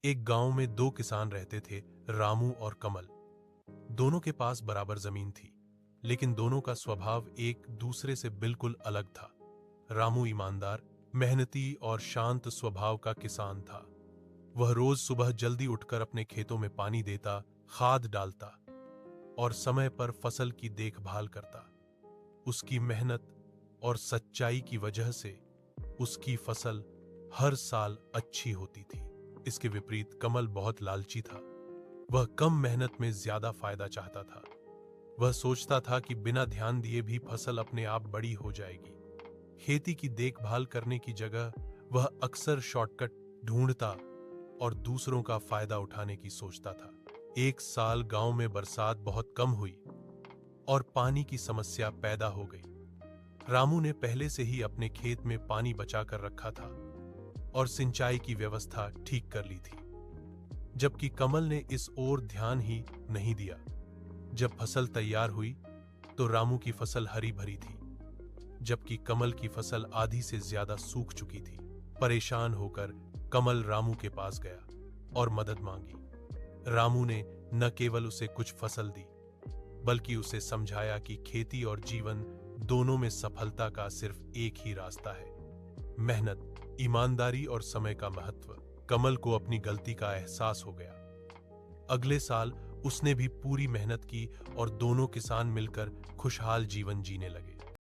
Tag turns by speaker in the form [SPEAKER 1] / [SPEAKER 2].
[SPEAKER 1] एक गांव में दो किसान रहते थे, रामू और कमल। दोनों के पास बराबर जमीन थी, लेकिन दोनों का स्वभाव एक दूसरे से बिल्कुल अलग था। रामू ईमानदार, मेहनती और शांत स्वभाव का किसान था। वह रोज सुबह जल्दी उठकर अपने खेतों में पानी देता, खाद डालता और समय पर फसल की देखभाल करता। उसकी मेहनत और सच्चाई की वजह से उसकी फसल हर साल अच्छी होती थी। इसके विपरीत कमल बहुत लालची था। वह कम मेहनत में ज्यादा फायदा चाहता था। वह सोचता था कि बिना ध्यान दिए भी फसल अपने आप बड़ी हो जाएगी। खेती की देखभाल करने की जगह वह अक्सर शॉर्टकट ढूंढता और दूसरों का फायदा उठाने की सोचता था। एक साल गांव में बरसात बहुत कम हुई और पानी की समस्या पैदा हो गई। रामू ने पहले से ही अपने खेत में पानी बचा कर रखा था और सिंचाई की व्यवस्था ठीक कर ली थी, जबकि कमल ने इस ओर ध्यान ही नहीं दिया। जब फसल तैयार हुई तो रामू की फसल हरी भरी थी, जबकि कमल की फसल आधी से ज्यादा सूख चुकी थी। परेशान होकर कमल रामू के पास गया और मदद मांगी। रामू ने न केवल उसे कुछ फसल दी, बल्कि उसे समझाया कि खेती और जीवन दोनों में सफलता का सिर्फ एक ही रास्ता है, मेहनत, ईमानदारी और समय का महत्व। कमल को अपनी गलती का एहसास हो गया। अगले साल उसने भी पूरी मेहनत की और दोनों किसान मिलकर खुशहाल जीवन जीने लगे।